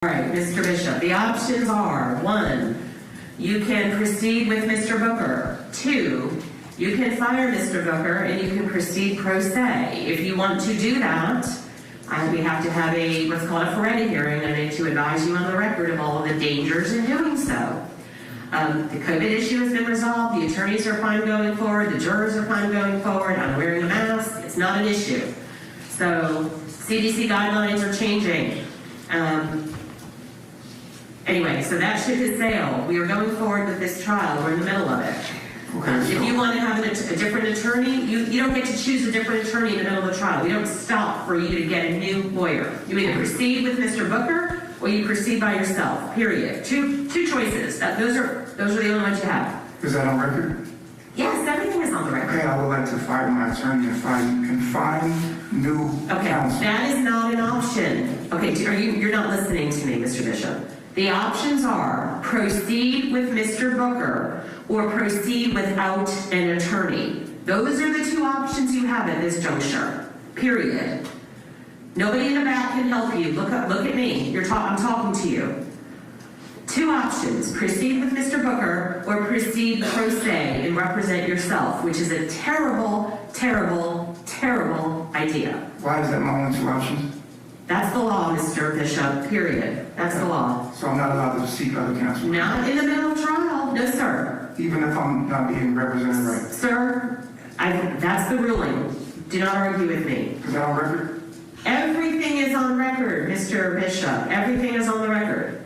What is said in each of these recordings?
All right, Mr. Bishop, the options are: 1, you can proceed with Mr. Booker. 2, you can fire Mr. Booker and you can proceed pro se. If you want to do that, we have to have what's called a Ferretti hearing. I need to advise you on the record of all of the dangers in doing so. The COVID issue has been resolved. The attorneys are fine going forward. The jurors are fine going forward. I'm wearing a mask. It's not an issue. So CDC guidelines are changing. Anyway, so that ship has sailed. We are going forward with this trial. We're in the middle of it. If you want to have a different attorney, you don't get to choose a different attorney in the middle of the trial. We don't stop for you to get a new lawyer. You either proceed with Mr. Booker or you proceed by yourself, period. Two choices. Those are the only ones you have. Is that on record? Yes, everything is on the record. Okay, I would like to fire my attorney and find new counsel. That is not an option. Okay, you're not listening to me, Mr. Bishop. The options are proceed with Mr. Booker or proceed without an attorney. Those are the two options you have at this juncture, period. Nobody in the back can help you. Look at me. I'm talking to you. Two options: proceed with Mr. Booker or proceed pro se and represent yourself, which is a terrible, terrible, terrible idea. Why is that my only two options? That's the law, Mr. Bishop, period. That's the law. So I'm not allowed to seek other counsel? Not in the middle of trial. No, sir. Even if I'm not being represented right? Sir, that's the ruling. Do not argue with me. Is that on record? Everything is on record, Mr. Bishop. Everything is on the record.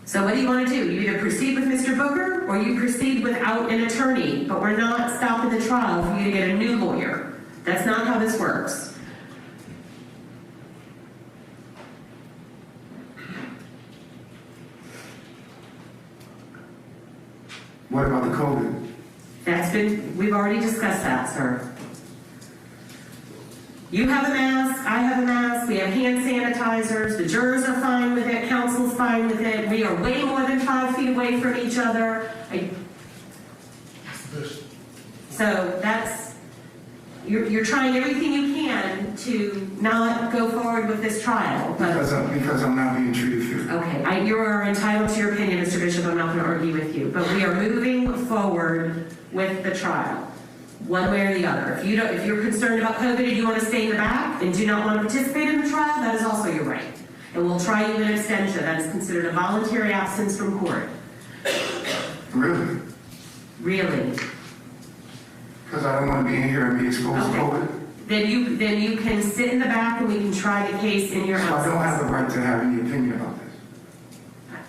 So what do you want to do? You either proceed with Mr. Booker or you proceed without an attorney. But we're not stopping the trial for you to get a new lawyer. That's not how this works. What about the COVID? We've already discussed that, sir. You have a mask, I have a mask, we have hand sanitizers, the jurors are fine with it, counsel's fine with it, we are way more than 5 feet away from each other. So you're trying everything you can to not go forward with this trial. Because I'm not being treated fairly. Okay, you are entitled to your opinion, Mr. Bishop. I'm not going to argue with you. But we are moving forward with the trial, one way or the other. If you're concerned about COVID and you want to stay in the back and do not want to participate in the trial, that is also your right. And we'll try you an extension. That is considered a voluntary absence from court. Really? Really? Because I don't want to be in here and be exposed to COVID? Then you can sit in the back and we can try the case in your absence. So I don't have the right to have any opinion about this?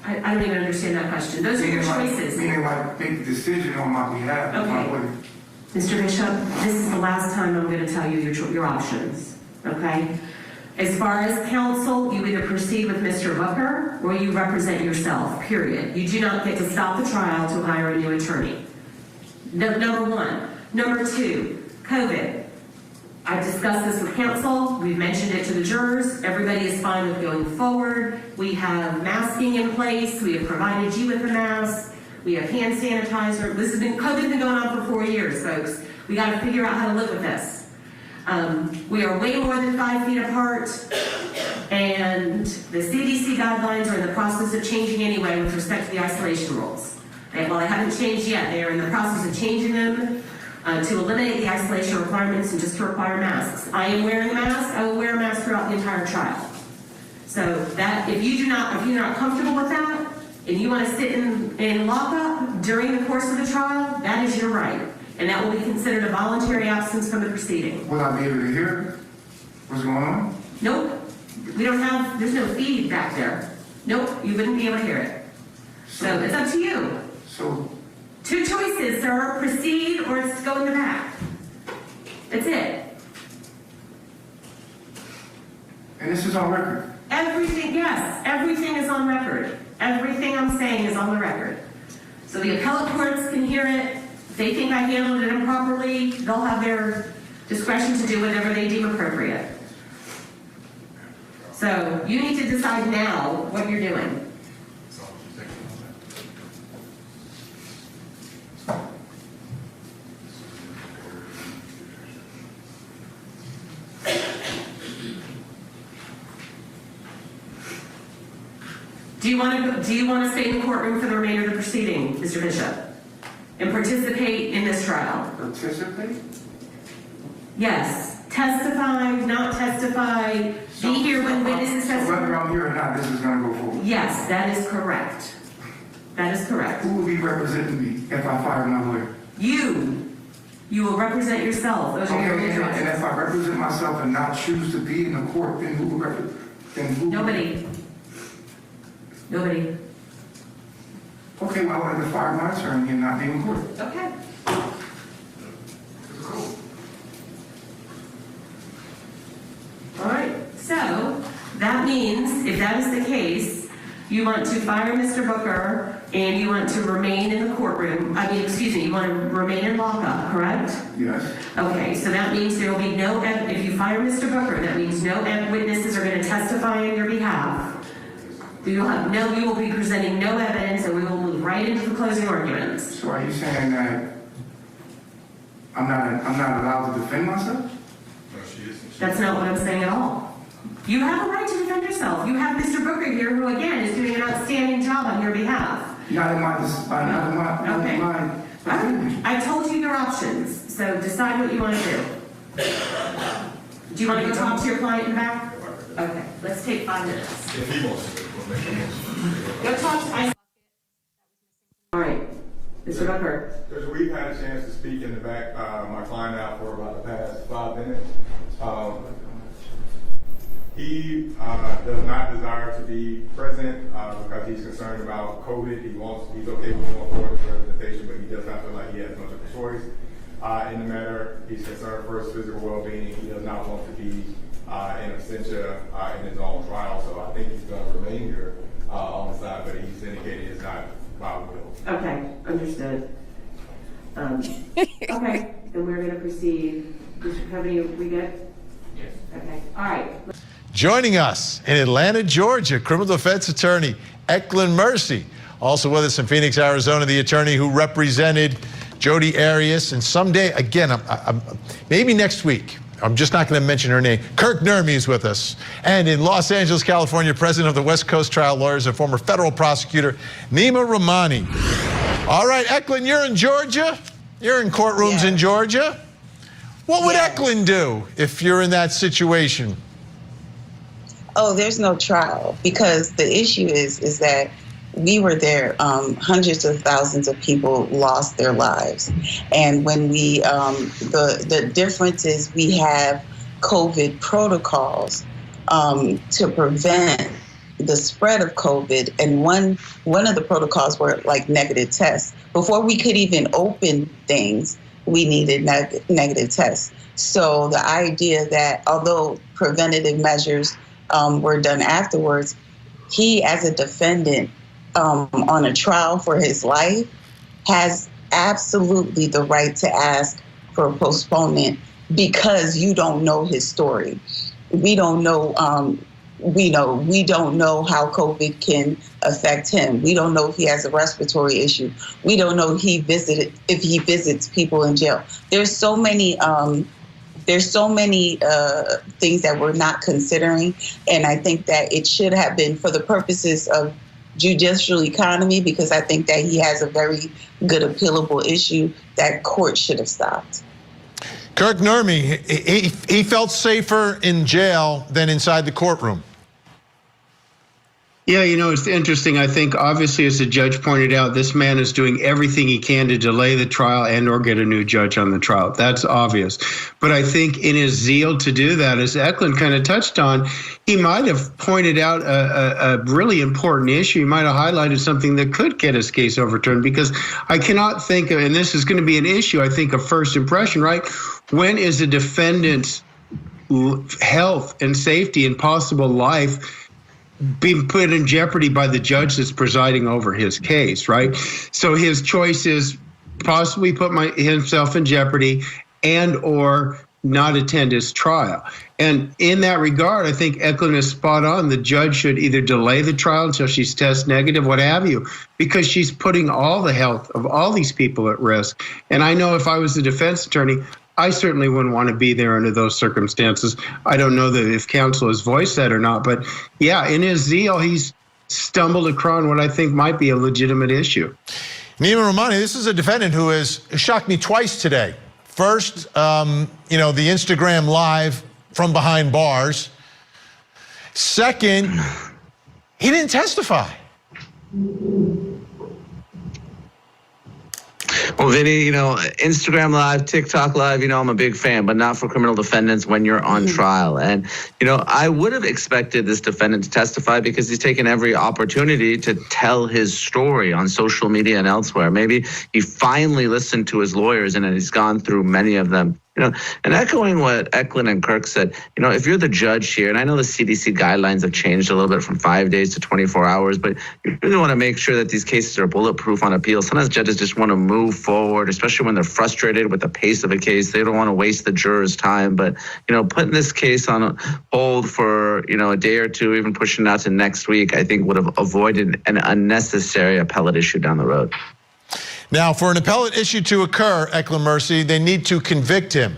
I don't even understand that question. Those are your choices. Meaning like make a decision on my behalf. Okay. Mr. Bishop, this is the last time I'm going to tell you your options, okay? As far as counsel, you either proceed with Mr. Booker or you represent yourself, period. You do not get to stop the trial to hire a new attorney. Number 1. Number 2, COVID. I've discussed this with counsel. We've mentioned it to the jurors. Everybody is fine with going forward. We have masking in place. We have provided you with a mask. We have hand sanitizer. COVID's been going on for 4 years, folks. We got to figure out how to live with this. We are way more than 5 feet apart, and the CDC guidelines are in the process of changing anyway with respect to the isolation rules. Well, they haven't changed yet. They are in the process of changing them to eliminate the isolation requirements and just to require masks. I am wearing a mask. I will wear a mask throughout the entire trial. So that if you're not comfortable with that, and you want to sit in lockup during the course of the trial, that is your right. And that will be considered a voluntary absence from the proceeding. Will I be able to hear what's going on? Nope. There's no feed back there. Nope, you wouldn't be able to hear it. So it's up to you. So 2 choices, sir. Proceed or it's go in the back. That's it. And this is on record? Everything, yes. Everything is on record. Everything I'm saying is on the record. So the appellate courts can hear it. If they think I handled it improperly, they'll have their discretion to do whatever they deem appropriate. So you need to decide now what you're doing. Do you want to stay in the courtroom for the remainder of the proceeding, Mr. Bishop, and participate in this trial? Participate? Yes. Testify, not testify, be here when witnesses testify. Whether I'm here or not, this is going to go forward. Yes, that is correct. That is correct. Who will be representing me if I fire my lawyer? You will represent yourself. Those are your Okay, and instructions. if I represent myself and not choose to be in the court, then who will represent? Nobody. Nobody. Okay, well, I want to fire my attorney and not be in court. Okay. All right. So that means, if that is the case, you want to fire Mr. Booker and you want to remain in the courtroom. You want to remain in lockup, correct? Yes. Okay, so that means there will be no, if you fire Mr. Booker, that means no witnesses are going to testify on your behalf. You will be presenting no evidence, and we will move right into the closing arguments. So are you saying that I'm not allowed to defend myself? No, she isn't. That's not what I'm saying at all. You have a right to defend yourself. You have Mr. Booker here, who again is doing an outstanding job on your behalf. Not in my Okay. I told you your options, so decide what you want to do. Do you want to go talk to your client in the back? Okay, let's take 5 minutes. If he wants to, we'll make a motion. Go talk to All right, Mr. Booker. Because we've had a chance to speak in the back, my client out for about the past 5 minutes. He does not desire to be present because he's concerned about COVID. He's okay with going forward with representation, but he does not feel like he has much of a choice in the matter. He's concerned for his physical well-being. He does not want to be in absentia in his own trial, so I think he's going to remain here on the side, but he's indicated it's not by will. Okay, understood. Okay, then we're going to proceed. How many we good? Yes. Okay, all right. Joining us in Atlanta, Georgia, criminal defense attorney Eklund Mercy. Also with us in Phoenix, Arizona, the attorney who represented Jodi Arias. And someday, again, maybe next week, I'm just not going to mention her name. Kirk Nurmi is with us. And in Los Angeles, California, president of the West Coast Trial Lawyers and former federal prosecutor, Nima Rahmani. All right, Eklund, you're in Georgia. You're in courtrooms in Georgia. What would Eklund do if you're in that situation? Oh, there's no trial, because the issue is that we were there. Hundreds of thousands of people lost their lives. And when we, the difference is we have COVID protocols to prevent the spread of COVID. And one of the protocols were like negative tests. Before we could even open things, we needed negative tests. So the idea that although preventative measures were done afterwards, he as a defendant on a trial for his life has absolutely the right to ask for a postponement, because you don't know his story. We don't know. We don't know how COVID can affect him. We don't know if he has a respiratory issue. We don't know if he visits people in jail. There's so many things that we're not considering, and I think that it should have been for the purposes of judicial economy, because I think that he has a very good appealable issue that court should have stopped. Kirk Nurmi, he felt safer in jail than inside the courtroom. Yeah, it's interesting. I think obviously, as the judge pointed out, this man is doing everything he can to delay the trial and or get a new judge on the trial. That's obvious. But I think in his zeal to do that, as Eklund kind of touched on, he might have pointed out a really important issue. He might have highlighted something that could get his case overturned, because I cannot think of, and this is going to be an issue, I think, of first impression, right? When is a defendant's health and safety and possible life being put in jeopardy by the judge that's presiding over his case, right? So his choice is possibly put himself in jeopardy and or not attend his trial. And in that regard, I think Eklund is spot on. The judge should either delay the trial until she's test negative, what have you, because she's putting all the health of all these people at risk. And I know if I was the defense attorney, I certainly wouldn't want to be there under those circumstances. I don't know that if counsel has voiced that or not, but yeah, in his zeal, he's stumbled across what I think might be a legitimate issue. Nima Rahmani, this is a defendant who has shocked me twice today. First, the Instagram live from behind bars. Second, he didn't testify. Well, Vinny, Instagram Live, TikTok Live, I'm a big fan, but not for criminal defendants when you're on trial. And, I would have expected this defendant to testify because he's taken every opportunity to tell his story on social media and elsewhere. Maybe he finally listened to his lawyers and he's gone through many of them. And echoing what Eklund and Kirk said, if you're the judge here, and I know the CDC guidelines have changed a little bit from 5 days to 24 hours, but you really want to make sure that these cases are bulletproof on appeal. Sometimes judges just want to move forward, especially when they're frustrated with the pace of a case. They don't want to waste the jurors' time. But, putting this case on hold for, a day or two, even pushing it out to next week, I think would have avoided an unnecessary appellate issue down the road. Now, for an appellate issue to occur, Eklund Mercy, they need to convict him.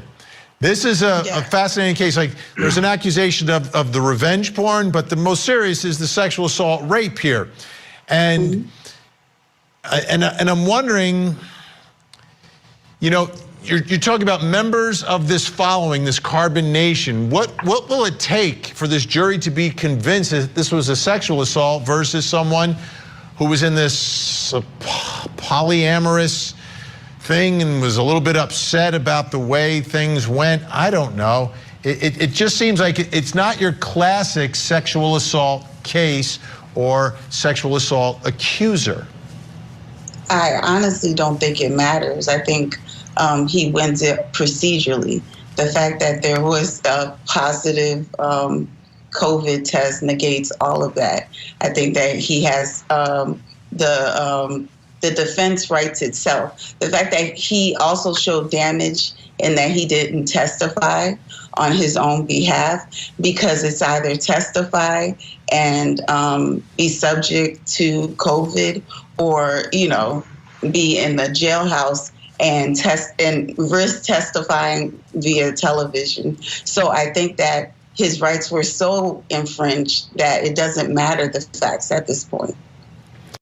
This is a fascinating case. Like, there's an accusation of the revenge porn, but the most serious is the sexual assault rape here. And I'm wondering, you're talking about members of this following, this Carbon Nation. What will it take for this jury to be convinced that this was a sexual assault versus someone who was in this polyamorous thing and was a little bit upset about the way things went? I don't know. It just seems like it's not your classic sexual assault case or sexual assault accuser. I honestly don't think it matters. I think he wins it procedurally. The fact that there was a positive COVID test negates all of that. I think that he has the defense writes itself. The fact that he also showed damage in that he didn't testify on his own behalf, because it's either testify and be subject to COVID or, be in the jailhouse and risk testifying via television. So I think that his rights were so infringed that it doesn't matter the facts at this point.